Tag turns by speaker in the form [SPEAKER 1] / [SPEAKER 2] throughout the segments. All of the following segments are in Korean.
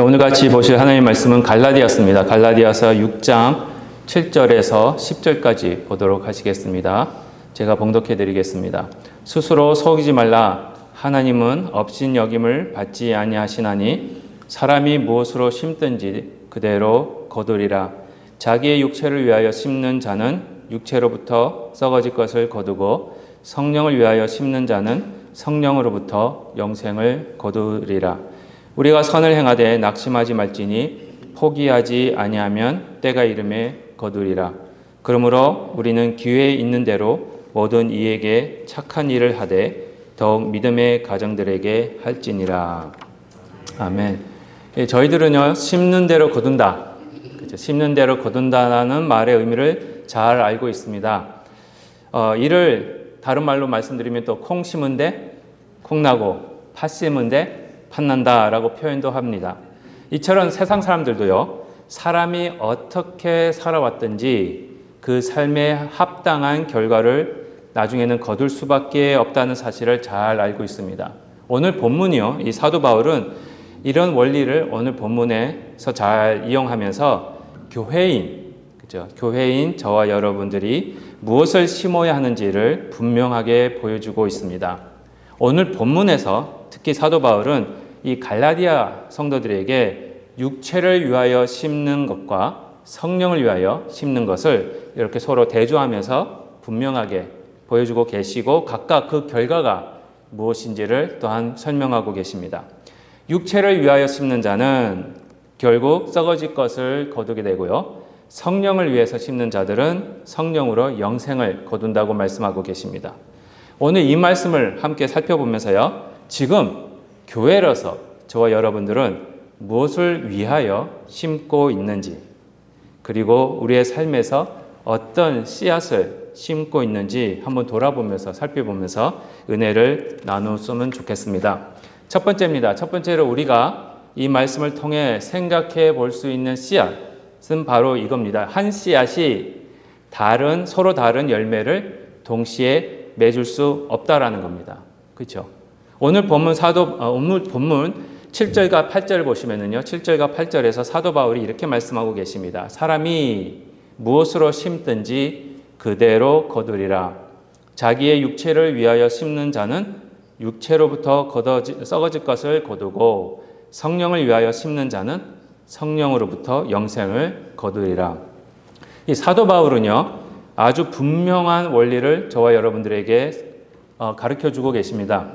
[SPEAKER 1] 오늘 같이 보실 하나님의 말씀은 갈라디아서입니다. 갈라디아서 6장 7절에서 10절까지 보도록 하시겠습니다. 제가 봉독해 드리겠습니다. 스스로 속이지 말라. 하나님은 업신여김을 받지 아니하시나니 사람이 무엇으로 심든지 그대로 거두리라. 자기의 육체를 위하여 심는 자는 육체로부터 썩어질 것을 거두고 성령을 위하여 심는 자는 성령으로부터 영생을 거두리라. 우리가 선을 행하되 낙심하지 말지니 포기하지 아니하면 때가 이름에 거두리라. 그러므로 우리는 기회에 있는 대로 모든 이에게 착한 일을 하되 더욱 믿음의 가정들에게 할지니라. 아멘. 저희들은요, 심는 대로 거둔다. 그렇죠? 심는 대로 거둔다라는 말의 의미를 잘 알고 있습니다. 이를 다른 말로 말씀드리면 또 콩 심은 데 콩 나고 팥 심은 데 팥 난다라고 표현도 합니다. 이처럼 세상 사람들도요, 사람이 어떻게 살아왔든지 그 삶에 합당한 결과를 나중에는 거둘 수밖에 없다는 사실을 잘 알고 있습니다. 오늘 본문이요, 이 사도 바울은 이런 원리를 오늘 본문에서 잘 이용하면서 교회인 저와 여러분들이 무엇을 심어야 하는지를 분명하게 보여주고 있습니다. 오늘 본문에서 특히 사도 바울은 이 갈라디아 성도들에게 육체를 위하여 심는 것과 성령을 위하여 심는 것을 이렇게 서로 대조하면서 분명하게 보여주고 계시고 각각 그 결과가 무엇인지를 또한 설명하고 계십니다. 육체를 위하여 심는 자는 결국 썩어질 것을 거두게 되고요. 성령을 위해서 심는 자들은 성령으로 영생을 거둔다고 말씀하고 계십니다. 오늘 이 말씀을 함께 살펴보면서요. 지금 교회로서 저와 여러분들은 무엇을 위하여 심고 있는지, 그리고 우리의 삶에서 어떤 씨앗을 심고 있는지 한번 돌아보면서 살펴보면서 은혜를 나누었으면 좋겠습니다. 첫 번째입니다. 첫 번째로 우리가 이 말씀을 통해 생각해 볼 수 있는 씨앗은 바로 이겁니다. 한 씨앗이 서로 다른 열매를 동시에 맺을 수 없다라는 겁니다. 그렇죠? 오늘 본문 7절과 8절을 보시면은요. 7절과 8절에서 사도 바울이 이렇게 말씀하고 계십니다. 사람이 무엇으로 심든지 그대로 거두리라. 자기의 육체를 위하여 심는 자는 육체로부터 썩어질 것을 거두고 성령을 위하여 심는 자는 성령으로부터 영생을 거두리라. 이 사도 바울은요, 아주 분명한 원리를 저와 여러분들에게 가르쳐주고 계십니다.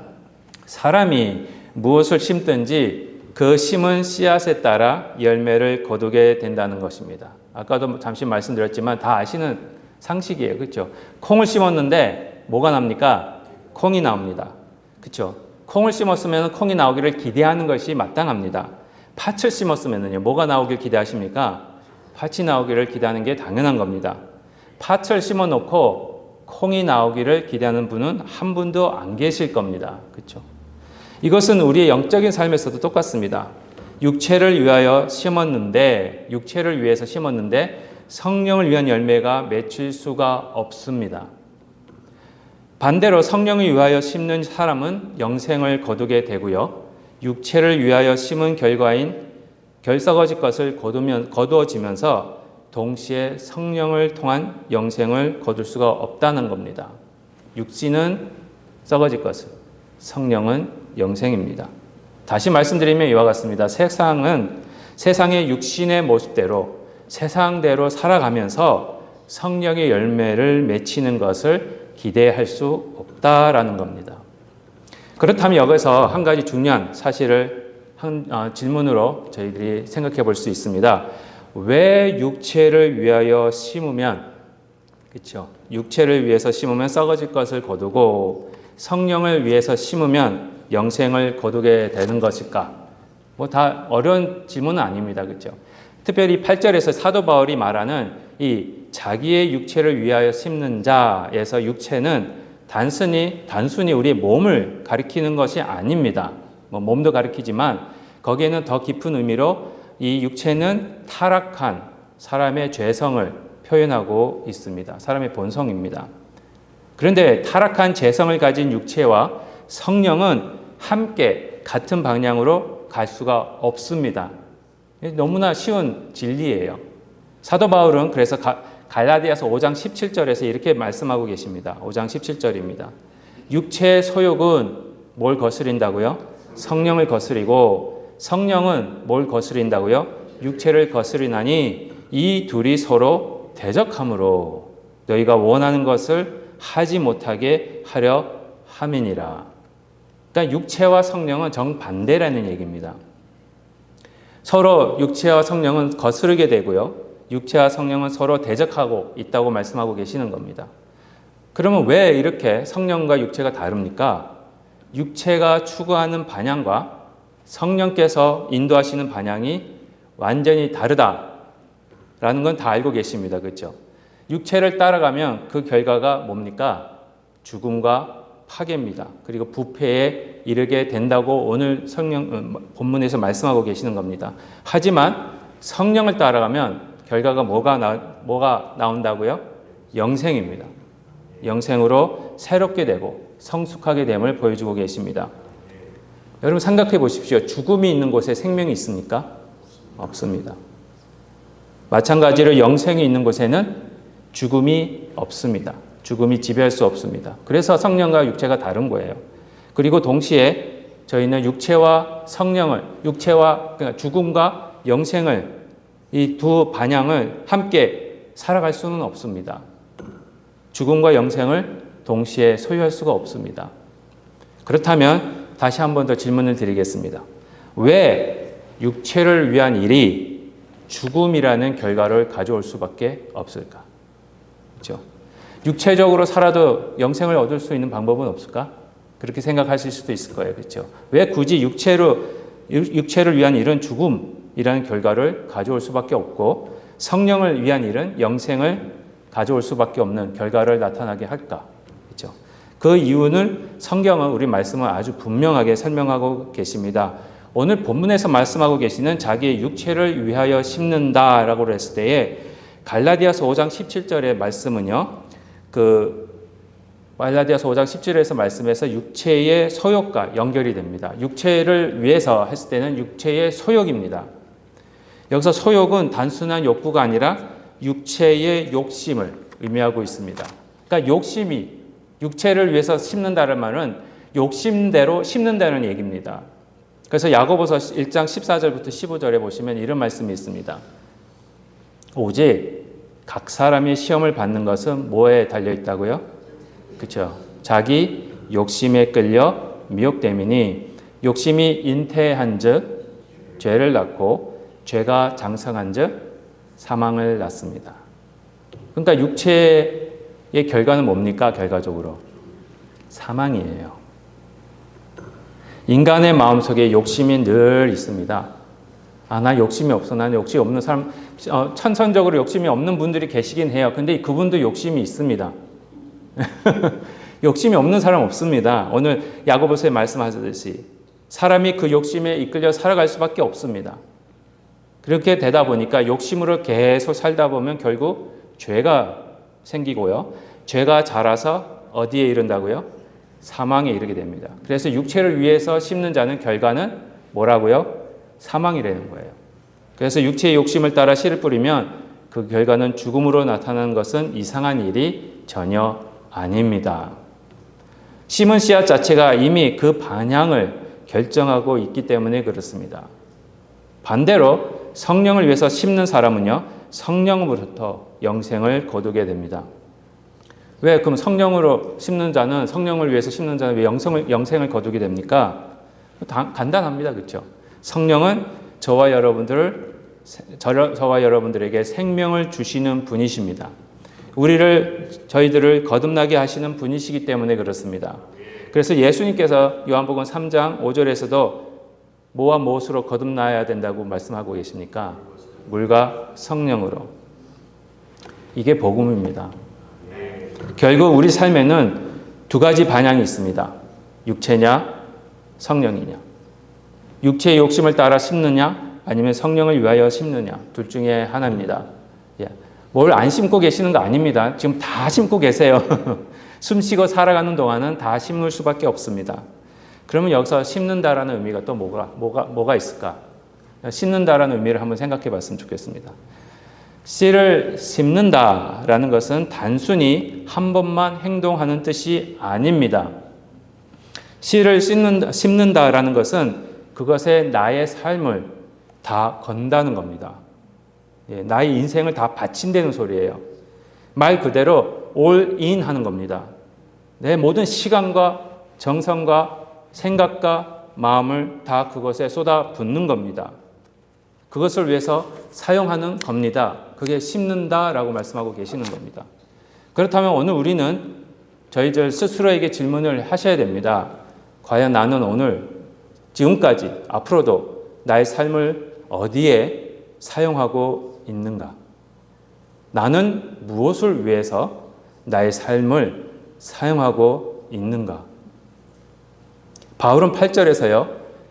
[SPEAKER 1] 사람이 무엇을 심든지 그 심은 씨앗에 따라 열매를 거두게 된다는 것입니다. 아까도 잠시 말씀드렸지만 다 아시는 상식이에요. 그렇죠? 콩을 심었는데 뭐가 납니까? 콩이 나옵니다. 그렇죠? 콩을 심었으면 콩이 나오기를 기대하는 것이 마땅합니다. 팥을 심었으면요, 뭐가 나오길 기대하십니까? 팥이 나오기를 기대하는 게 당연한 겁니다. 팥을 심어놓고 콩이 나오기를 기대하는 분은 한 분도 안 계실 겁니다. 그렇죠? 이것은 우리의 영적인 삶에서도 똑같습니다. 육체를 위해서 심었는데 성령을 위한 열매가 맺힐 수가 없습니다. 반대로 성령을 위하여 심는 사람은 영생을 거두게 되고요. 육체를 위하여 심은 결과인 썩어질 것을 거두어지면서 동시에 성령을 통한 영생을 거둘 수가 없다는 겁니다. 육신은 썩어질 것을, 성령은 영생입니다. 다시 말씀드리면 이와 같습니다. 세상의 육신의 모습대로 세상대로 살아가면서 성령의 열매를 맺히는 것을 기대할 수 없다라는 겁니다. 그렇다면 여기서 한 가지 중요한 사실을 질문으로 저희들이 생각해 볼 수 있습니다. 왜 육체를 위하여 심으면, 그렇죠? 육체를 위해서 심으면 썩어질 것을 거두고 성령을 위해서 심으면 영생을 거두게 되는 것일까? 다 어려운 질문은 아닙니다. 그렇죠? 특별히 8절에서 사도 바울이 말하는 이 자기의 육체를 위하여 심는 자에서 육체는 단순히 우리의 몸을 가리키는 것이 아닙니다. 몸도 가리키지만 거기에는 더 깊은 의미로 이 육체는 타락한 사람의 죄성을 표현하고 있습니다. 사람의 본성입니다. 그런데 타락한 죄성을 가진 육체와 성령은 함께 같은 방향으로 갈 수가 없습니다. 너무나 쉬운 진리예요. 사도 바울은 그래서 갈라디아서 5장 17절에서 이렇게 말씀하고 계십니다. 5장 17절입니다. 육체의 소욕은 뭘 거스린다고요? 성령을 거스리고 성령은 뭘 거스린다고요? 육체를 거스리나니 이 둘이 서로 대적함으로 너희가 원하는 것을 하지 못하게 하려 함이니라. 그러니까 육체와 성령은 정반대라는 얘기입니다. 서로 육체와 성령은 거스르게 되고요. 육체와 성령은 서로 대적하고 있다고 말씀하고 계시는 겁니다. 그러면 왜 이렇게 성령과 육체가 다릅니까? 육체가 추구하는 방향과 성령께서 인도하시는 방향이 완전히 다르다라는 건 다 알고 계십니다. 그렇죠? 육체를 따라가면 그 결과가 뭡니까? 죽음과 파괴입니다. 그리고 부패에 이르게 된다고 오늘 본문에서 말씀하고 계시는 겁니다. 하지만 성령을 따라가면 결과가 뭐가 나온다고요? 영생입니다. 영생으로 새롭게 되고 성숙하게 됨을 보여주고 계십니다. 여러분 생각해 보십시오. 죽음이 있는 곳에 생명이 있습니까? 없습니다. 마찬가지로 영생이 있는 곳에는 죽음이 없습니다. 죽음이 지배할 수 없습니다. 그래서 성령과 육체가 다른 거예요. 그리고 동시에 저희는 육체와 그러니까 죽음과 영생을 이 두 방향을 함께 살아갈 수는 없습니다. 죽음과 영생을 동시에 소유할 수가 없습니다. 그렇다면 다시 한 번 더 질문을 드리겠습니다. 왜 육체를 위한 일이 죽음이라는 결과를 가져올 수밖에 없을까? 그렇죠? 육체적으로 살아도 영생을 얻을 수 있는 방법은 없을까? 그렇게 생각하실 수도 있을 거예요. 그렇죠? 왜 굳이 육체를 위한 일은 죽음이라는 결과를 가져올 수밖에 없고 성령을 위한 일은 영생을 가져올 수밖에 없는 결과를 나타나게 할까? 그렇죠? 그 이유는 성경은 우리 말씀을 아주 분명하게 설명하고 계십니다. 오늘 본문에서 말씀하고 계시는 자기의 육체를 위하여 심는다라고 했을 때에 갈라디아서 5장 17절의 말씀은요. 갈라디아서 5장 17절에서 말씀해서 육체의 소욕과 연결이 됩니다. 육체를 위해서 했을 때는 육체의 소욕입니다. 여기서 소욕은 단순한 욕구가 아니라 육체의 욕심을 의미하고 있습니다. 그러니까 욕심이 육체를 위해서 심는다는 말은 욕심대로 심는다는 얘기입니다. 그래서 야고보서 1장 14절부터 15절에 보시면 이런 말씀이 있습니다. 오직 각 사람이 시험을 받는 것은 뭐에 달려 있다고요? 그렇죠. 자기 욕심에 끌려 미혹됨이니 욕심이 잉태한즉 죄를 낳고 죄가 장성한즉 사망을 낳습니다. 그러니까 육체의 결과는 뭡니까? 결과적으로 사망이에요. 인간의 마음속에 욕심이 늘 있습니다. 나 욕심이 없어. 나는 욕심이 없는 사람, 천선적으로 욕심이 없는 분들이 계시긴 해요. 근데 그분도 욕심이 있습니다. 욕심이 없는 사람 없습니다. 오늘 야고보서에 말씀하셨듯이 사람이 그 욕심에 이끌려 살아갈 수밖에 없습니다. 그렇게 되다 보니까 욕심으로 계속 살다 보면 결국 죄가 생기고요. 죄가 자라서 어디에 이른다고요? 사망에 이르게 됩니다. 그래서 육체를 위해서 심는 자는 결과는 뭐라고요? 사망이라는 거예요. 그래서 육체의 욕심을 따라 씨를 뿌리면 그 결과는 죽음으로 나타나는 것은 이상한 일이 전혀 아닙니다. 심은 씨앗 자체가 이미 그 방향을 결정하고 있기 때문에 그렇습니다. 반대로 성령을 위해서 심는 사람은요, 성령으로부터 영생을 거두게 됩니다. 왜 그럼 성령으로 심는 자는, 성령을 위해서 심는 자는 왜 영생을 거두게 됩니까? 간단합니다. 그렇죠? 성령은 저와 여러분들에게 생명을 주시는 분이십니다. 저희들을 거듭나게 하시는 분이시기 때문에 그렇습니다. 그래서 예수님께서 요한복음 3장 5절에서도 뭐와 무엇으로 거듭나야 된다고 말씀하고 계십니까? 물과 성령으로. 이게 복음입니다. 결국 우리 삶에는 두 가지 방향이 있습니다. 육체냐, 성령이냐. 육체의 욕심을 따라 심느냐, 아니면 성령을 위하여 심느냐. 둘 중에 하나입니다. 뭘 안 심고 계시는 거 아닙니다. 지금 다 심고 계세요. 숨 쉬고 살아가는 동안은 다 심을 수밖에 없습니다. 그러면 여기서 심는다라는 의미가 또 뭐가 있을까? 심는다라는 의미를 한번 생각해 봤으면 좋겠습니다. 씨를 심는다라는 것은 단순히 한 번만 행동하는 뜻이 아닙니다. 씨를 심는다라는 것은 그것에 나의 삶을 다 건다는 겁니다. 나의 인생을 다 바친다는 소리예요. 말 그대로 all-in 하는 겁니다. 내 모든 시간과 정성과 생각과 마음을 다 그것에 쏟아붓는 겁니다. 그것을 위해서 사용하는 겁니다. 그게 심는다라고 말씀하고 계시는 겁니다. 그렇다면 오늘 우리는 저희들 스스로에게 질문을 하셔야 됩니다. 과연 나는 오늘 지금까지 앞으로도 나의 삶을 어디에 사용하고 있는가? 나는 무엇을 위해서 나의 삶을 사용하고 있는가? 바울은 8절에서요.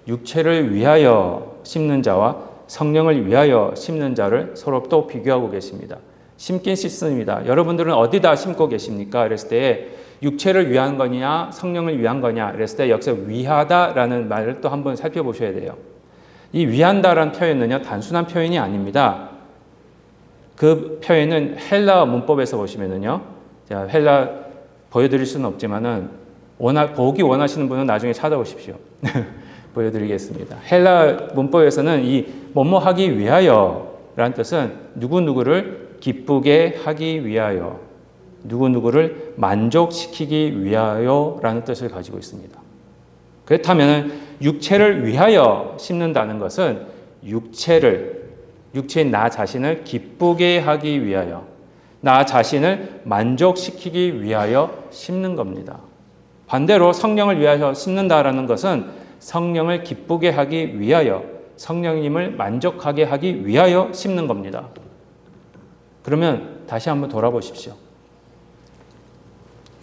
[SPEAKER 1] 육체를 위하여 심는 자와 성령을 위하여 심는 자를 서로 또 비교하고 계십니다. 심긴 심습니다. 여러분들은 어디다 심고 계십니까? 그랬을 때 육체를 위한 거냐 성령을 위한 거냐 그랬을 때 여기서 위하다라는 말을 또 한번 살펴보셔야 돼요. 이 위한다라는 표현은요 단순한 표현이 아닙니다. 그 표현은 헬라 문법에서 보시면은요, 제가 헬라 보여드릴 수는 없지만은 보기 원하시는 분은 나중에 찾아오십시오. 보여드리겠습니다. 헬라 문법에서는 이 뭐뭐 하기 위하여라는 뜻은 누구누구를 기쁘게 하기 위하여, 누구누구를 만족시키기 위하여라는 뜻을 가지고 있습니다. 그렇다면 육체를 위하여 심는다는 것은 육체인 나 자신을 기쁘게 하기 위하여, 나 자신을 만족시키기 위하여 심는 겁니다. 반대로 성령을 위하여 심는다라는 것은 성령을 기쁘게 하기 위하여, 성령님을 만족하게 하기 위하여 심는 겁니다. 그러면 다시 한번 돌아보십시오.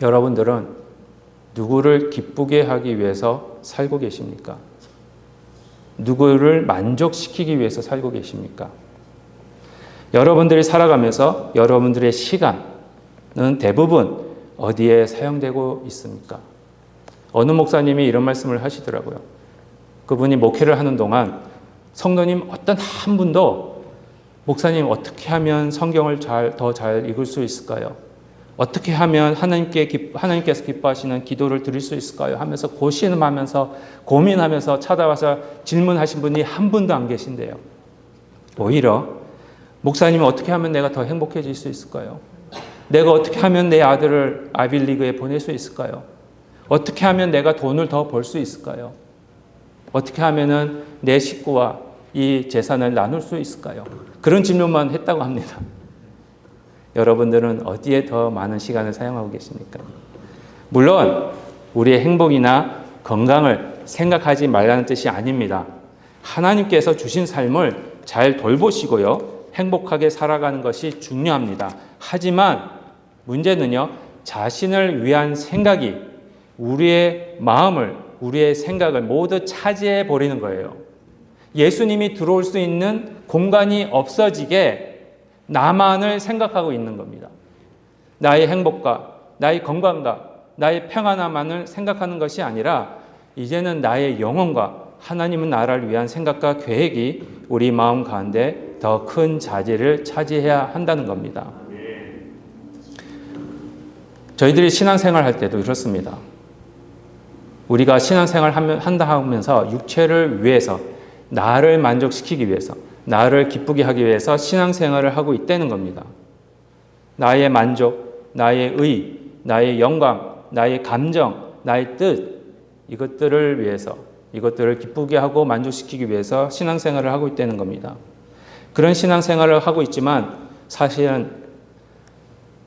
[SPEAKER 1] 여러분들은 누구를 기쁘게 하기 위해서 살고 계십니까? 누구를 만족시키기 위해서 살고 계십니까? 여러분들이 살아가면서 여러분들의 시간은 대부분 어디에 사용되고 있습니까? 어느 목사님이 이런 말씀을 하시더라고요. 그분이 목회를 하는 동안 성도님 어떤 한 분도 목사님 어떻게 하면 성경을 더 잘 읽을 수 있을까요? 어떻게 하면 하나님께서 기뻐하시는 기도를 드릴 수 있을까요? 하면서 고민하면서 찾아와서 질문하신 분이 한 분도 안 계신데요. 오히려 목사님은 어떻게 하면 내가 더 행복해질 수 있을까요? 내가 어떻게 하면 내 아들을 아이빌리그에 보낼 수 있을까요? 어떻게 하면 내가 돈을 더 벌 수 있을까요? 어떻게 하면 내 식구와 이 재산을 나눌 수 있을까요? 그런 질문만 했다고 합니다. 여러분들은 어디에 더 많은 시간을 사용하고 계십니까? 물론 우리의 행복이나 건강을 생각하지 말라는 뜻이 아닙니다. 하나님께서 주신 삶을 잘 돌보시고요, 행복하게 살아가는 것이 중요합니다. 하지만 문제는요, 자신을 위한 생각이 우리의 마음을, 우리의 생각을 모두 차지해 버리는 거예요. 예수님이 들어올 수 있는 공간이 없어지게 나만을 생각하고 있는 겁니다. 나의 행복과 나의 건강과 나의 평안함만을 생각하는 것이 아니라 이제는 나의 영혼과 하나님은 나를 위한 생각과 계획이 우리 마음 가운데 더 큰 자리를 차지해야 한다는 겁니다. 저희들이 신앙생활 할 때도 이렇습니다. 우리가 신앙생활 한다 하면서 육체를 위해서, 나를 만족시키기 위해서, 나를 기쁘게 하기 위해서 신앙생활을 하고 있다는 겁니다. 나의 만족, 나의 의, 나의 영광, 나의 감정, 나의 뜻, 이것들을 위해서, 이것들을 기쁘게 하고 만족시키기 위해서 신앙생활을 하고 있다는 겁니다. 그런 신앙생활을 하고 있지만 사실은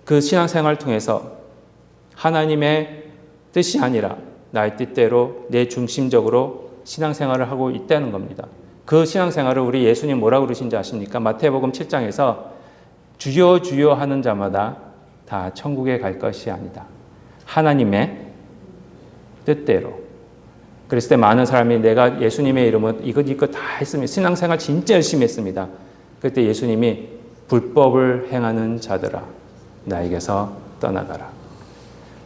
[SPEAKER 1] 그 신앙생활을 통해서 하나님의 뜻이 아니라 나의 뜻대로 내 중심적으로 신앙생활을 하고 있다는 겁니다. 그 신앙생활을 우리 예수님 뭐라고 그러신지 아십니까? 마태복음 7장에서 주여 주여 하는 자마다 다 천국에 갈 것이 아니다. 하나님의 뜻대로. 그랬을 때 많은 사람이 내가 예수님의 이름으로 이것 다 했습니다. 신앙생활 진짜 열심히 했습니다. 그때 예수님이 불법을 행하는 자들아 나에게서 떠나가라.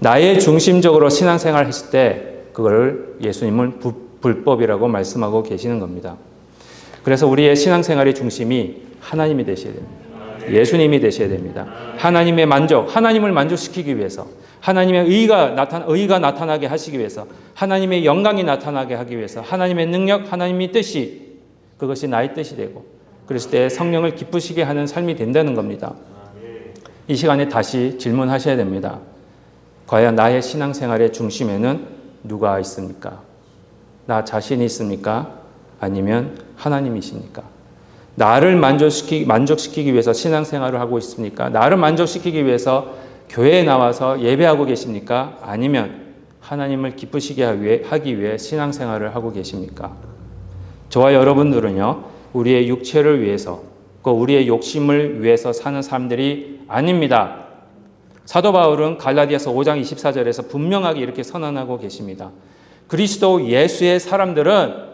[SPEAKER 1] 나의 중심적으로 신앙생활을 했을 때 그걸 예수님은 불법이라고 말씀하고 계시는 겁니다. 그래서 우리의 신앙생활의 중심이 하나님이 되셔야 됩니다. 예수님이 되셔야 됩니다. 하나님의 만족, 하나님을 만족시키기 위해서, 하나님의 의가 나타나게 하시기 위해서, 하나님의 영광이 나타나게 하기 위해서, 하나님의 능력, 하나님의 뜻이, 그것이 나의 뜻이 되고, 그랬을 때 성령을 기쁘시게 하는 삶이 된다는 겁니다. 이 시간에 다시 질문하셔야 됩니다. 과연 나의 신앙생활의 중심에는 누가 있습니까? 나 자신이 있습니까? 아니면 하나님이십니까? 나를 만족시키기 위해서 신앙생활을 하고 있습니까? 나를 만족시키기 위해서 교회에 나와서 예배하고 계십니까? 아니면 하나님을 기쁘시게 하기 위해 신앙생활을 하고 계십니까? 저와 여러분들은요, 우리의 육체를 위해서, 우리의 욕심을 위해서 사는 사람들이 아닙니다. 사도 바울은 갈라디아서 5장 24절에서 분명하게 이렇게 선언하고 계십니다. 그리스도 예수의 사람들은,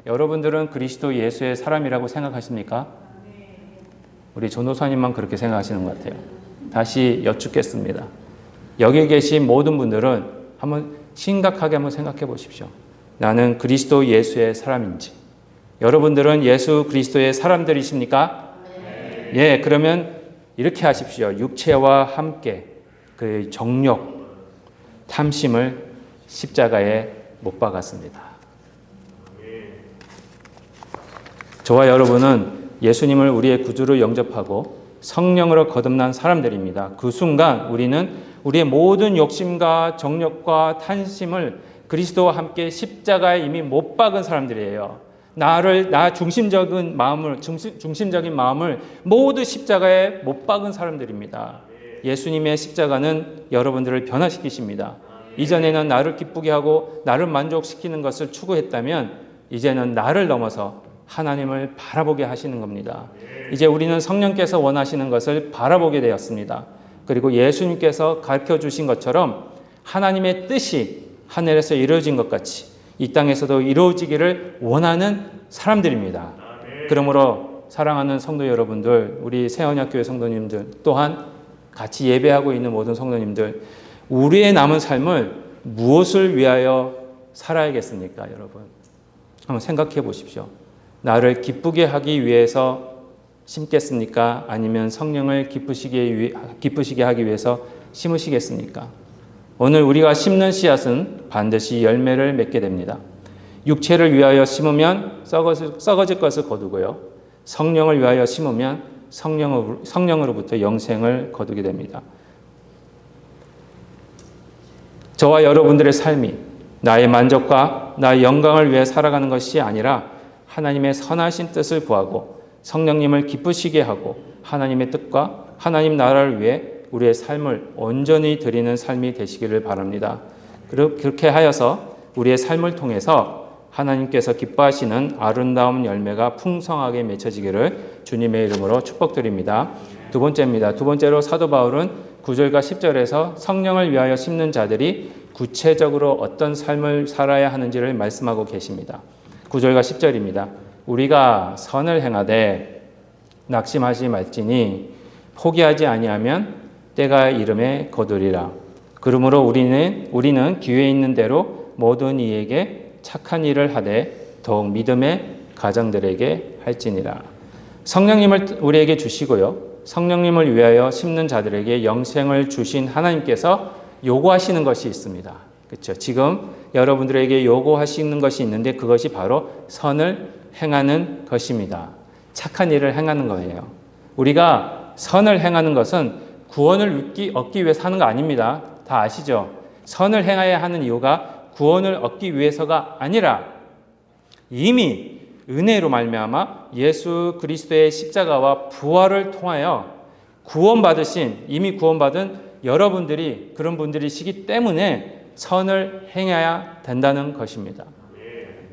[SPEAKER 1] 여러분들은 그리스도 예수의 사람이라고 생각하십니까? 우리 전도사님만 그렇게 생각하시는 것 같아요. 다시 여쭙겠습니다. 여기 계신 모든 분들은 한번 심각하게 한번 생각해 보십시오. 나는 그리스도 예수의 사람인지. 여러분들은 예수 그리스도의 사람들이십니까? 네. 예, 그러면 이렇게 하십시오. 육체와 함께 그 정욕, 탐심을 십자가에 못 박았습니다. 저와 여러분은 예수님을 우리의 구주로 영접하고 성령으로 거듭난 사람들입니다. 그 순간 우리는 우리의 모든 욕심과 정욕과 탐심을 그리스도와 함께 십자가에 이미 못 박은 사람들이에요. 나 중심적인 마음을 모두 십자가에 못 박은 사람들입니다. 예수님의 십자가는 여러분들을 변화시키십니다. 이전에는 나를 기쁘게 하고 나를 만족시키는 것을 추구했다면 이제는 나를 넘어서 하나님을 바라보게 하시는 겁니다. 이제 우리는 성령께서 원하시는 것을 바라보게 되었습니다. 그리고 예수님께서 가르쳐 주신 것처럼 하나님의 뜻이 하늘에서 이루어진 것 같이 이 땅에서도 이루어지기를 원하는 사람들입니다. 그러므로 사랑하는 성도 여러분들, 우리 새언약교회 성도님들, 또한 같이 예배하고 있는 모든 성도님들, 우리의 남은 삶을 무엇을 위하여 살아야겠습니까, 여러분? 한번 생각해 보십시오. 나를 기쁘게 하기 위해서 심겠습니까? 아니면 성령을 기쁘시게 하기 위해서 심으시겠습니까? 오늘 우리가 심는 씨앗은 반드시 열매를 맺게 됩니다. 육체를 위하여 심으면 썩어질 것을 거두고요. 성령을 위하여 심으면 성령으로부터 영생을 거두게 됩니다. 저와 여러분들의 삶이 나의 만족과 나의 영광을 위해 살아가는 것이 아니라 하나님의 선하신 뜻을 구하고 성령님을 기쁘시게 하고 하나님의 뜻과 하나님 나라를 위해 우리의 삶을 온전히 드리는 삶이 되시기를 바랍니다. 그렇게 하여서 우리의 삶을 통해서 하나님께서 기뻐하시는 아름다운 열매가 풍성하게 맺혀지기를 주님의 이름으로 축복드립니다. 두 번째입니다. 두 번째로 사도 바울은 9절과 10절에서 성령을 위하여 심는 자들이 구체적으로 어떤 삶을 살아야 하는지를 말씀하고 계십니다. 9절과 10절입니다. 우리가 선을 행하되 낙심하지 말지니 포기하지 아니하면 때가 이름에 거두리라. 그러므로 우리는 기회 있는 대로 모든 이에게 착한 일을 하되 더욱 믿음의 가정들에게 할지니라. 성령님을 우리에게 주시고요. 성령님을 위하여 심는 자들에게 영생을 주신 하나님께서 요구하시는 것이 있습니다. 그렇죠? 지금 여러분들에게 요구하시는 것이 있는데 그것이 바로 선을 행하는 것입니다. 착한 일을 행하는 거예요. 우리가 선을 행하는 것은 구원을 얻기 위해 사는 거 아닙니다. 다 아시죠? 선을 행해야 하는 이유가 구원을 얻기 위해서가 아니라 이미 은혜로 말미암아 예수 그리스도의 십자가와 부활을 통하여 이미 구원받은 여러분들이 그런 분들이시기 때문에 선을 행해야 된다는 것입니다.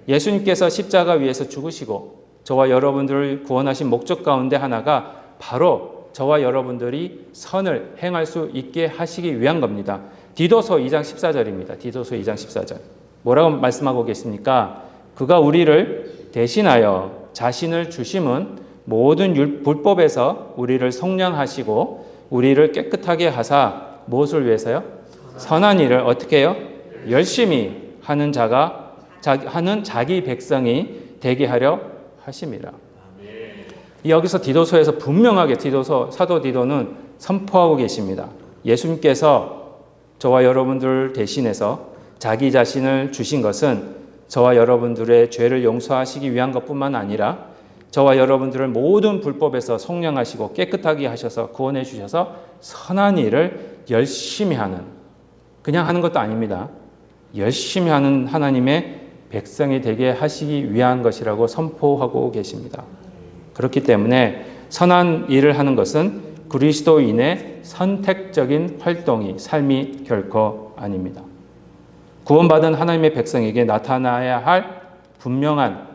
[SPEAKER 1] 예수님께서 십자가 위에서 죽으시고 저와 여러분들을 구원하신 목적 가운데 하나가 바로 저와 여러분들이 선을 행할 수 있게 하시기 위한 겁니다. 디도서 2장 14절입니다. 디도서 2장 14절. 뭐라고 말씀하고 계십니까? 그가 우리를 대신하여 자신을 주심은 모든 불법에서 우리를 속량하시고 우리를 깨끗하게 하사 무엇을 위해서요? 선한 일을 어떻게 해요? 열심히 하는 하는 자기 백성이 되게 하려 하심이라. 여기서 디도서에서 분명하게 사도 디도는 선포하고 계십니다. 예수님께서 저와 여러분들 대신해서 자기 자신을 주신 것은 저와 여러분들의 죄를 용서하시기 위한 것뿐만 아니라 저와 여러분들을 모든 불법에서 속량하시고 깨끗하게 하셔서 구원해 주셔서 선한 일을 열심히 하는, 그냥 하는 것도 아닙니다. 열심히 하는 하나님의 백성이 되게 하시기 위한 것이라고 선포하고 계십니다. 그렇기 때문에 선한 일을 하는 것은 그리스도인의 선택적인 삶이 결코 아닙니다. 구원받은 하나님의 백성에게 나타나야 할 분명한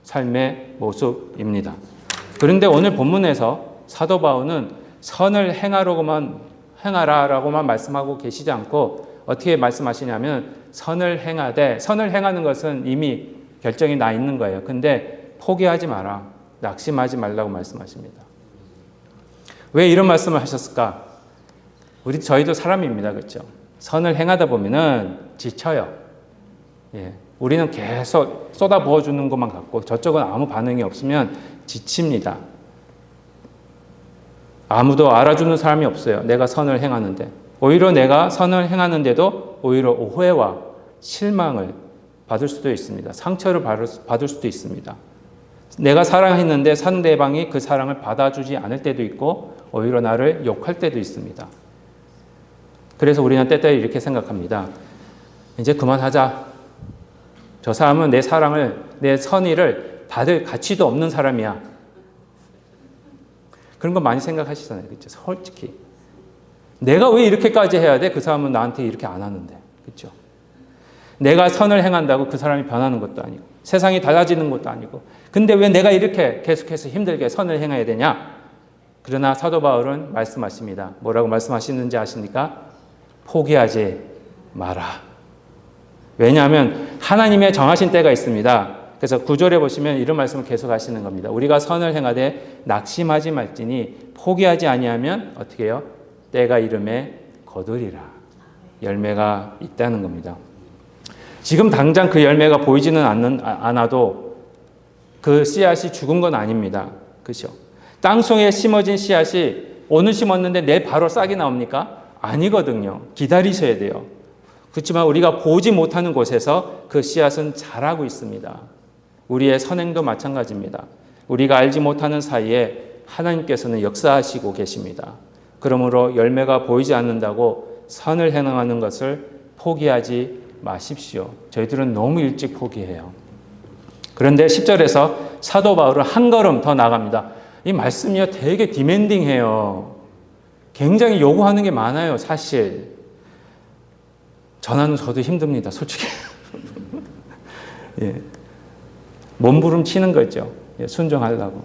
[SPEAKER 1] 삶의 모습입니다. 그런데 오늘 본문에서 사도 바울은 선을 행하라라고만 말씀하고 계시지 않고 어떻게 말씀하시냐면 선을 행하는 것은 이미 결정이 나 있는 거예요. 근데 포기하지 마라, 낙심하지 말라고 말씀하십니다. 왜 이런 말씀을 하셨을까? 저희도 사람입니다. 그렇죠? 선을 행하다 보면은 지쳐요. 우리는 계속 쏟아부어 주는 것만 같고 저쪽은 아무 반응이 없으면 지칩니다. 아무도 알아주는 사람이 없어요. 내가 선을 행하는데. 오히려 내가 선을 행하는데도 오히려 오해와 실망을 받을 수도 있습니다. 상처를 받을 수도 있습니다. 내가 사랑했는데 상대방이 그 사랑을 받아주지 않을 때도 있고 오히려 나를 욕할 때도 있습니다. 그래서 우리는 때때로 이렇게 생각합니다. 이제 그만하자. 저 사람은 내 사랑을, 내 선의를 받을 가치도 없는 사람이야. 그런 거 많이 생각하시잖아요. 그렇죠? 솔직히. 내가 왜 이렇게까지 해야 돼? 그 사람은 나한테 이렇게 안 하는데. 그렇죠? 내가 선을 행한다고 그 사람이 변하는 것도 아니고 세상이 달라지는 것도 아니고 근데 왜 내가 이렇게 계속해서 힘들게 선을 행해야 되냐? 그러나 사도 바울은 말씀하십니다. 뭐라고 말씀하시는지 아십니까? 포기하지 마라. 왜냐하면 하나님의 정하신 때가 있습니다. 그래서 9절에 보시면 이런 말씀을 계속 하시는 겁니다. 우리가 선을 행하되 낙심하지 말지니 포기하지 아니하면 어떻게 해요? 때가 이름에 거두리라. 열매가 있다는 겁니다. 지금 당장 그 열매가 보이지는 않아도 그 씨앗이 죽은 건 아닙니다. 그렇죠? 땅속에 심어진 씨앗이 오늘 심었는데 내일 바로 싹이 나옵니까? 아니거든요. 기다리셔야 돼요. 그렇지만 우리가 보지 못하는 곳에서 그 씨앗은 자라고 있습니다. 우리의 선행도 마찬가지입니다. 우리가 알지 못하는 사이에 하나님께서는 역사하시고 계십니다. 그러므로 열매가 보이지 않는다고 선을 행하는 것을 포기하지 마십시오. 저희들은 너무 일찍 포기해요. 그런데 10절에서 사도 바울은 한 걸음 더 나갑니다. 이 말씀이요 되게 디맨딩해요. 굉장히 요구하는 게 많아요. 사실 저도 힘듭니다. 솔직히 몸부림 치는 거죠. 순종하려고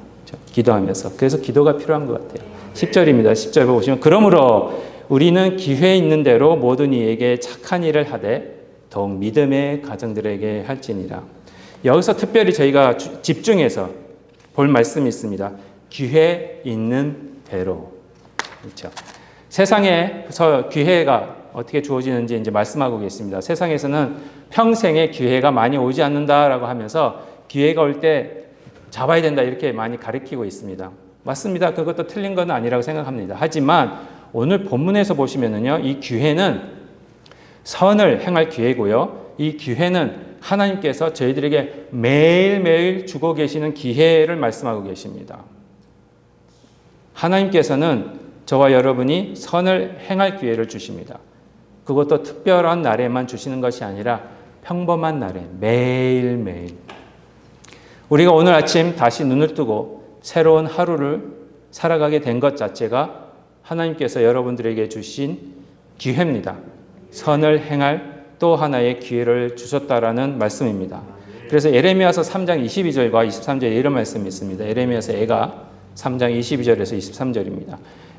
[SPEAKER 1] 기도하면서. 그래서 기도가 필요한 것 같아요. 10절입니다. 10절 보시면 그러므로 우리는 기회 있는 대로 모든 이에게 착한 일을 하되 더욱 믿음의 가정들에게 할지니라. 여기서 특별히 저희가 집중해서 볼 말씀이 있습니다. 기회 있는 대로. 그렇죠. 세상에서 기회가 어떻게 주어지는지 이제 말씀하고 계십니다. 세상에서는 평생에 기회가 많이 오지 않는다라고 하면서 기회가 올 때 잡아야 된다 이렇게 많이 가르치고 있습니다. 맞습니다. 그것도 틀린 건 아니라고 생각합니다. 하지만 오늘 본문에서 보시면은요, 이 기회는 선을 행할 기회고요. 이 기회는 하나님께서 저희들에게 매일매일 주고 계시는 기회를 말씀하고 계십니다. 하나님께서는 저와 여러분이 선을 행할 기회를 주십니다. 그것도 특별한 날에만 주시는 것이 아니라 평범한 날에 매일매일. 우리가 오늘 아침 다시 눈을 뜨고 새로운 하루를 살아가게 된 것 자체가 하나님께서 여러분들에게 주신 기회입니다. 선을 행할 또 하나의 기회를 주셨다라는 말씀입니다. 그래서 예레미야서 3장 22절과 23절에 이런 말씀이 있습니다. 예레미야서 3장 22절에서 23절입니다.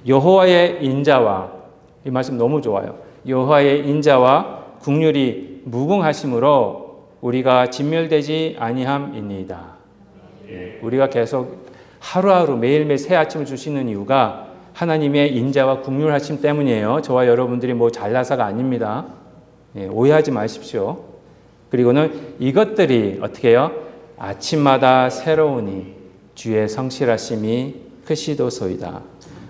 [SPEAKER 1] 여호와의 인자와, 이 말씀 너무 좋아요. 여호와의 인자와 긍휼이 무궁하심으로 우리가 진멸되지 아니함이니이다. 우리가 계속 하루하루 매일매일 새 아침을 주시는 이유가 하나님의 인자와 긍휼하심 때문이에요. 저와 여러분들이 뭐 잘나서가 아닙니다. 오해하지 마십시오. 그리고는 이것들이 어떻게 해요? 아침마다 새로우니 주의 성실하심이 크시도소이다.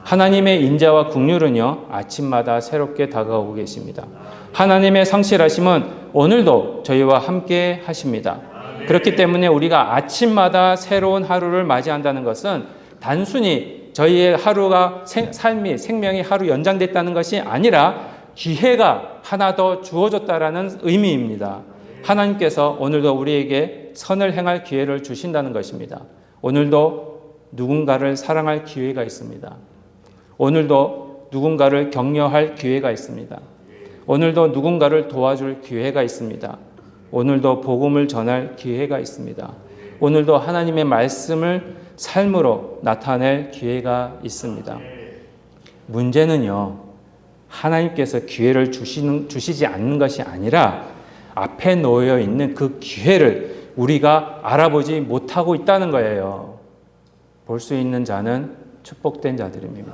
[SPEAKER 1] 하나님의 인자와 긍휼은요, 아침마다 새롭게 다가오고 계십니다. 하나님의 성실하심은 오늘도 저희와 함께 하십니다. 그렇기 때문에 우리가 아침마다 새로운 하루를 맞이한다는 것은 단순히 저희의 하루가 삶이 생명이 하루 연장됐다는 것이 아니라 기회가 하나 더 주어졌다라는 의미입니다. 하나님께서 오늘도 우리에게 선을 행할 기회를 주신다는 것입니다. 오늘도 누군가를 사랑할 기회가 있습니다. 오늘도 누군가를 격려할 기회가 있습니다. 오늘도 누군가를 도와줄 기회가 있습니다. 오늘도 복음을 전할 기회가 있습니다. 오늘도 하나님의 말씀을 삶으로 나타낼 기회가 있습니다. 문제는요, 하나님께서 기회를 주시지 않는 것이 아니라 앞에 놓여 있는 그 기회를 우리가 알아보지 못하고 있다는 거예요. 볼 수 있는 자는 축복된 자들입니다.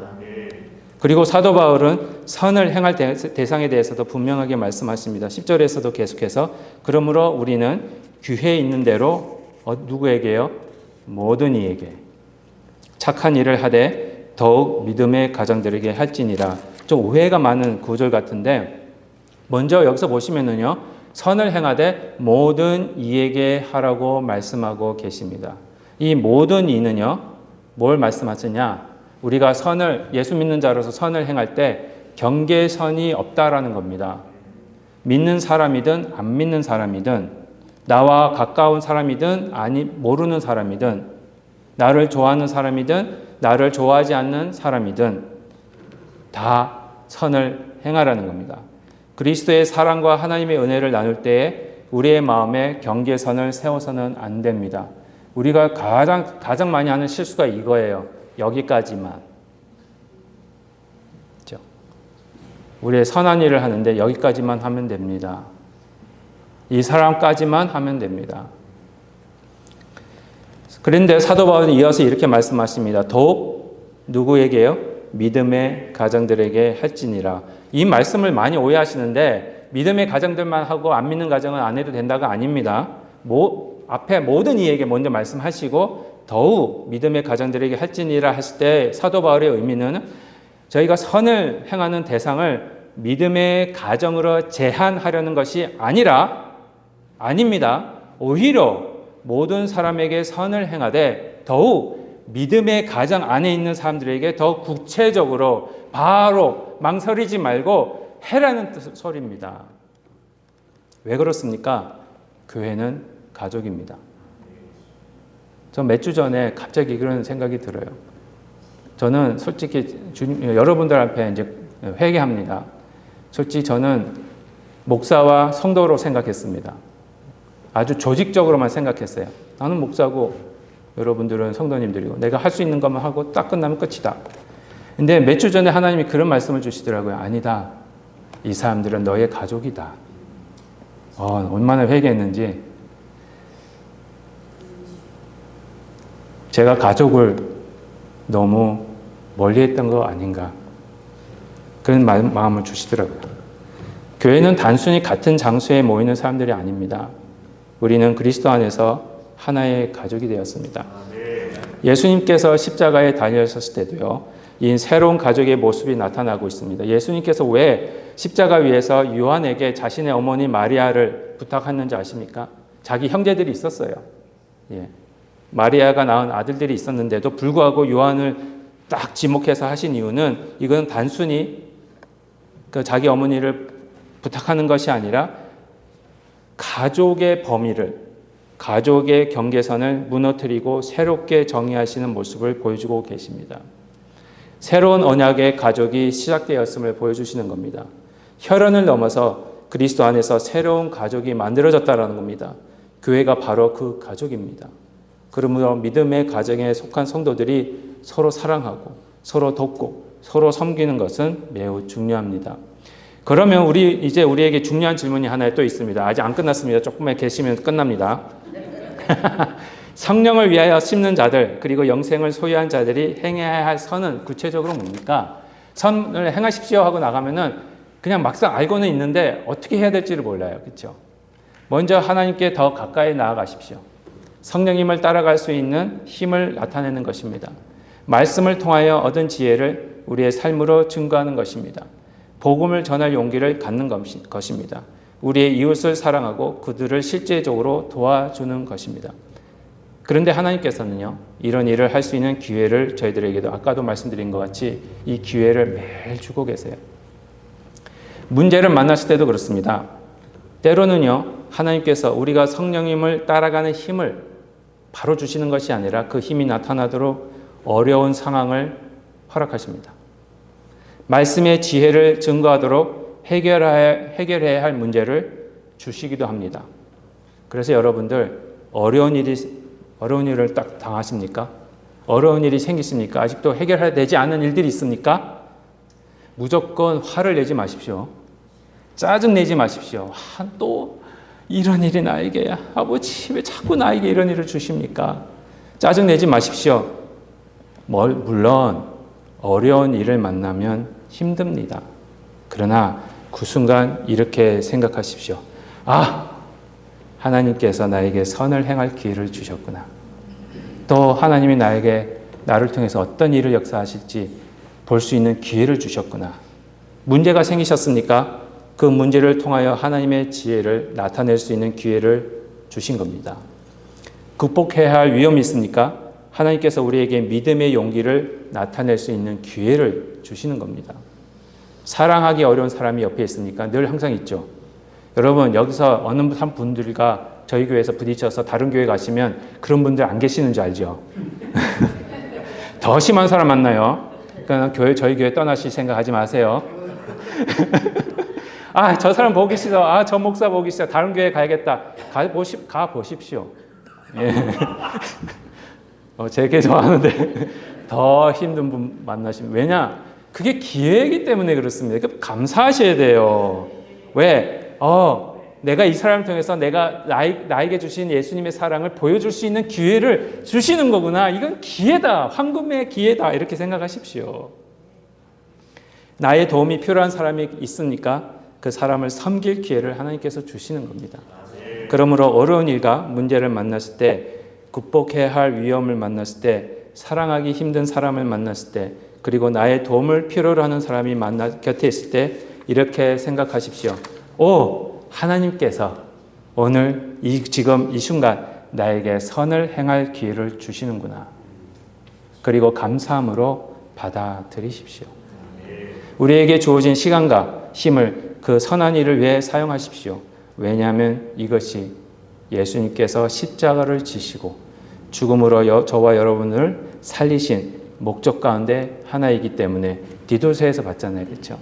[SPEAKER 1] 그리고 사도 바울은 선을 행할 대상에 대해서도 분명하게 말씀하십니다. 10절에서도 계속해서 그러므로 우리는 기회 있는 대로 누구에게요? 모든 이에게 착한 일을 하되 더욱 믿음의 가정들에게 할지니라. 좀 오해가 많은 구절 같은데 먼저 여기서 보시면은요, 선을 행하되 모든 이에게 하라고 말씀하고 계십니다. 이 모든 이는요, 뭘 말씀하시냐? 우리가 예수 믿는 자로서 선을 행할 때 경계선이 없다라는 겁니다. 믿는 사람이든 안 믿는 사람이든 나와 가까운 사람이든 모르는 사람이든 나를 좋아하는 사람이든 나를 좋아하지 않는 사람이든 다 선을 행하라는 겁니다. 그리스도의 사랑과 하나님의 은혜를 나눌 때에 우리의 마음에 경계선을 세워서는 안 됩니다. 우리가 가장 많이 하는 실수가 이거예요. 여기까지만. 그렇죠? 우리의 선한 일을 하는데 여기까지만 하면 됩니다. 이 사람까지만 하면 됩니다. 그런데 사도 바울은 이어서 이렇게 말씀하십니다. 더욱 누구에게요? 믿음의 가정들에게 할지니라. 이 말씀을 많이 오해하시는데 믿음의 가정들만 하고 안 믿는 가정은 안 해도 된다가 아닙니다. 앞에 모든 이에게 먼저 말씀하시고 더욱 믿음의 가정들에게 할지니라 하실 때 사도 바울의 의미는 저희가 선을 행하는 대상을 믿음의 가정으로 제한하려는 것이 아닙니다. 오히려 모든 사람에게 선을 행하되 더욱 믿음의 가정 안에 있는 사람들에게 더 구체적으로 바로 망설이지 말고 해라는 소리입니다. 왜 그렇습니까? 교회는 가족입니다. 전 몇 주 전에 갑자기 그런 생각이 들어요. 저는 솔직히 여러분들 앞에 이제 회개합니다. 솔직히 저는 목사와 성도로 생각했습니다. 아주 조직적으로만 생각했어요. 나는 목사고 여러분들은 성도님들이고 내가 할 수 있는 것만 하고 딱 끝나면 끝이다. 근데 몇 주 전에 하나님이 그런 말씀을 주시더라고요. 아니다. 이 사람들은 너의 가족이다. 얼마나 회개했는지. 제가 가족을 너무 멀리했던 거 아닌가. 그런 마음을 주시더라고요. 교회는 단순히 같은 장소에 모이는 사람들이 아닙니다. 우리는 그리스도 안에서 하나의 가족이 되었습니다. 예수님께서 십자가에 달려있었을 때도요, 이 새로운 가족의 모습이 나타나고 있습니다. 예수님께서 왜 십자가 위에서 요한에게 자신의 어머니 마리아를 부탁했는지 아십니까? 자기 형제들이 있었어요. 마리아가 낳은 아들들이 있었는데도 불구하고 요한을 딱 지목해서 하신 이유는 이건 단순히 자기 어머니를 부탁하는 것이 아니라 가족의 범위를, 가족의 경계선을 무너뜨리고 새롭게 정의하시는 모습을 보여주고 계십니다. 새로운 언약의 가족이 시작되었음을 보여주시는 겁니다. 혈연을 넘어서 그리스도 안에서 새로운 가족이 만들어졌다는 겁니다. 교회가 바로 그 가족입니다. 그러므로 믿음의 가정에 속한 성도들이 서로 사랑하고 서로 돕고 서로 섬기는 것은 매우 중요합니다. 그러면 이제 우리에게 중요한 질문이 하나 또 있습니다. 아직 안 끝났습니다. 조금만 계시면 끝납니다. 성령을 위하여 심는 자들, 그리고 영생을 소유한 자들이 행해야 할 선은 구체적으로 뭡니까? 선을 행하십시오 하고 나가면은 그냥 막상 알고는 있는데 어떻게 해야 될지를 몰라요. 그렇죠? 먼저 하나님께 더 가까이 나아가십시오. 성령님을 따라갈 수 있는 힘을 나타내는 것입니다. 말씀을 통하여 얻은 지혜를 우리의 삶으로 증거하는 것입니다. 복음을 전할 용기를 갖는 것입니다. 우리의 이웃을 사랑하고 그들을 실제적으로 도와주는 것입니다. 그런데 하나님께서는요, 이런 일을 할 수 있는 기회를 저희들에게도 아까도 말씀드린 것 같이 이 기회를 매일 주고 계세요. 문제를 만났을 때도 그렇습니다. 때로는요, 하나님께서 우리가 성령님을 따라가는 힘을 바로 주시는 것이 아니라 그 힘이 나타나도록 어려운 상황을 허락하십니다. 말씀의 지혜를 증거하도록 해결해야 할 문제를 주시기도 합니다. 그래서 여러분들 어려운 일을 딱 당하십니까? 어려운 일이 생기십니까? 아직도 해결해야 되지 않은 일들이 있습니까? 무조건 화를 내지 마십시오. 짜증 내지 마십시오. 또 이런 일이 나에게, 아버지 왜 자꾸 나에게 이런 일을 주십니까? 짜증 내지 마십시오. 물론 어려운 일을 만나면 힘듭니다. 그러나 그 순간 이렇게 생각하십시오. 하나님께서 나에게 선을 행할 기회를 주셨구나. 또 하나님이 나를 통해서 어떤 일을 역사하실지 볼 수 있는 기회를 주셨구나. 문제가 생기셨습니까? 그 문제를 통하여 하나님의 지혜를 나타낼 수 있는 기회를 주신 겁니다. 극복해야 할 위험이 있습니까? 하나님께서 우리에게 믿음의 용기를 나타낼 수 있는 기회를 주시는 겁니다. 사랑하기 어려운 사람이 옆에 있습니까? 늘 항상 있죠. 여러분, 여기서 어느 한 분들과 저희 교회에서 부딪혀서 다른 교회 가시면 그런 분들 안 계시는 줄 알죠? 더 심한 사람 만나요. 그러니까 저희 교회 떠나실 생각하지 마세요. 저 사람 보기 싫어. 저 목사 보기 싫어. 다른 교회 가야겠다. 가 보십시오. 예. 제게 좋아하는데 더 힘든 분 만나시면, 왜냐? 그게 기회이기 때문에 그렇습니다. 감사하셔야 돼요. 왜? 내가 이 사람을 통해서 내가 나에게 주신 예수님의 사랑을 보여줄 수 있는 기회를 주시는 거구나. 이건 기회다. 황금의 기회다. 이렇게 생각하십시오. 나의 도움이 필요한 사람이 있으니까 그 사람을 섬길 기회를 하나님께서 주시는 겁니다. 그러므로 어려운 일과 문제를 만났을 때, 극복해야 할 위험을 만났을 때, 사랑하기 힘든 사람을 만났을 때, 그리고 나의 도움을 필요로 하는 사람이 곁에 있을 때 이렇게 생각하십시오. 하나님께서 오늘 지금 이 순간 나에게 선을 행할 기회를 주시는구나. 그리고 감사함으로 받아들이십시오. 우리에게 주어진 시간과 힘을 그 선한 일을 위해 사용하십시오. 왜냐하면 이것이 예수님께서 십자가를 지시고 죽음으로 저와 여러분을 살리신 목적 가운데 하나이기 때문에, 디도서에서 봤잖아요. 그렇죠?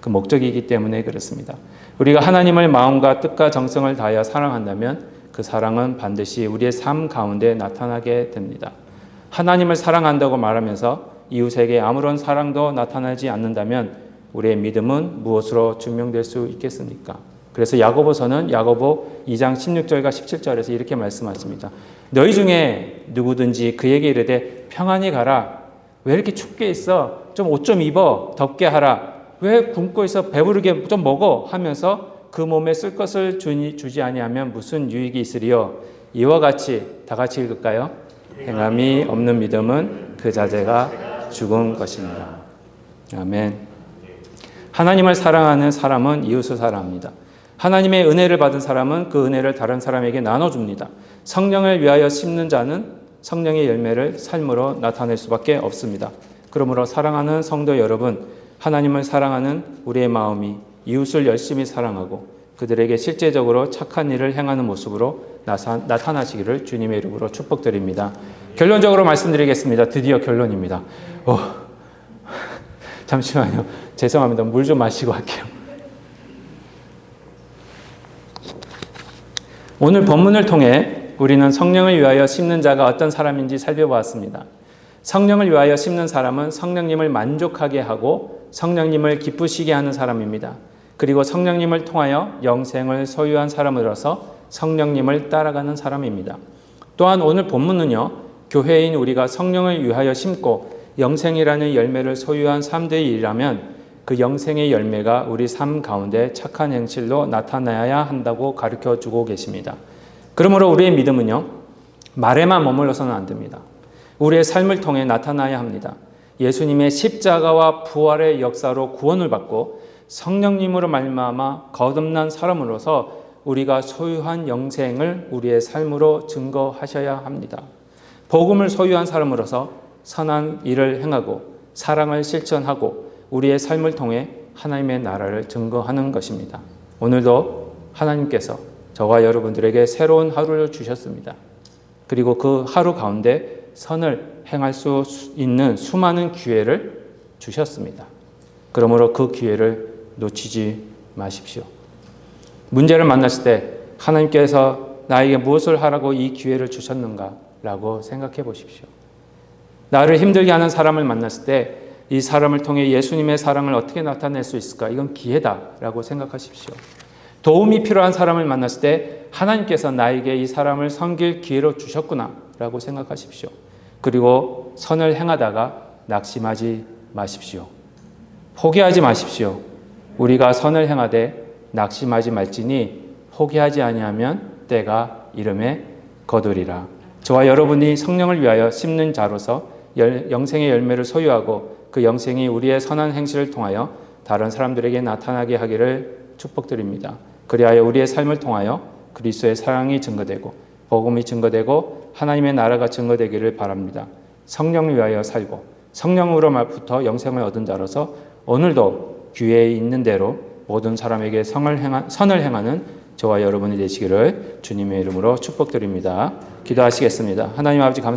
[SPEAKER 1] 그 목적이기 때문에 그렇습니다. 우리가 하나님을 마음과 뜻과 정성을 다하여 사랑한다면 그 사랑은 반드시 우리의 삶 가운데 나타나게 됩니다. 하나님을 사랑한다고 말하면서 이웃에게 아무런 사랑도 나타나지 않는다면 우리의 믿음은 무엇으로 증명될 수 있겠습니까? 그래서 야고보서는 야고보 2장 16절과 17절에서 이렇게 말씀하십니다. 너희 중에 누구든지 그에게 이르되 평안히 가라. 왜 이렇게 춥게 있어? 좀 옷 좀 입어. 덥게 하라. 왜 굶고 있어? 배부르게 좀 먹어. 하면서 그 몸에 쓸 것을 주지 아니하면 무슨 유익이 있으리요? 이와 같이 다 같이 읽을까요? 행함이 없는 믿음은 그 자체가 죽은 것입니다. 아멘. 하나님을 사랑하는 사람은 이웃을 사랑합니다. 하나님의 은혜를 받은 사람은 그 은혜를 다른 사람에게 나눠줍니다. 성령을 위하여 심는 자는 성령의 열매를 삶으로 나타낼 수밖에 없습니다. 그러므로 사랑하는 성도 여러분, 하나님을 사랑하는 우리의 마음이 이웃을 열심히 사랑하고 그들에게 실제적으로 착한 일을 행하는 모습으로 나타나시기를 주님의 이름으로 축복드립니다. 결론적으로 말씀드리겠습니다. 드디어 결론입니다. 잠시만요. 죄송합니다. 물 좀 마시고 할게요. 오늘 본문을 통해 우리는 성령을 위하여 심는 자가 어떤 사람인지 살펴보았습니다. 성령을 위하여 심는 사람은 성령님을 만족하게 하고 성령님을 기쁘시게 하는 사람입니다. 그리고 성령님을 통하여 영생을 소유한 사람으로서 성령님을 따라가는 사람입니다. 또한 오늘 본문은요, 교회인 우리가 성령을 위하여 심고 영생이라는 열매를 소유한 사람들이라면 그 영생의 열매가 우리 삶 가운데 착한 행실로 나타나야 한다고 가르쳐 주고 계십니다. 그러므로 우리의 믿음은요, 말에만 머물러서는 안 됩니다. 우리의 삶을 통해 나타나야 합니다. 예수님의 십자가와 부활의 역사로 구원을 받고 성령님으로 말미암아 거듭난 사람으로서 우리가 소유한 영생을 우리의 삶으로 증거하셔야 합니다. 복음을 소유한 사람으로서 선한 일을 행하고 사랑을 실천하고 우리의 삶을 통해 하나님의 나라를 증거하는 것입니다. 오늘도 하나님께서 저와 여러분들에게 새로운 하루를 주셨습니다. 그리고 그 하루 가운데 선을 행할 수 있는 수많은 기회를 주셨습니다. 그러므로 그 기회를 놓치지 마십시오. 문제를 만났을 때 하나님께서 나에게 무엇을 하라고 이 기회를 주셨는가 라고 생각해 보십시오. 나를 힘들게 하는 사람을 만났을 때 이 사람을 통해 예수님의 사랑을 어떻게 나타낼 수 있을까? 이건 기회다라고 생각하십시오. 도움이 필요한 사람을 만났을 때 하나님께서 나에게 이 사람을 섬길 기회로 주셨구나 라고 생각하십시오. 그리고 선을 행하다가 낙심하지 마십시오. 포기하지 마십시오. 우리가 선을 행하되 낙심하지 말지니 포기하지 아니하면 때가 이름에 거두리라. 저와 여러분이 성령을 위하여 심는 자로서 영생의 열매를 소유하고 그 영생이 우리의 선한 행실을 통하여 다른 사람들에게 나타나게 하기를 축복드립니다. 그리하여 우리의 삶을 통하여 그리스도의 사랑이 증거되고 복음이 증거되고 하나님의 나라가 증거되기를 바랍니다. 성령을 위하여 살고 성령으로부터 영생을 얻은 자로서 오늘도 기회에 있는 대로 모든 사람에게 선을 행하는 저와 여러분이 되시기를 주님의 이름으로 축복드립니다. 기도하시겠습니다. 하나님 아버지 감사합니다.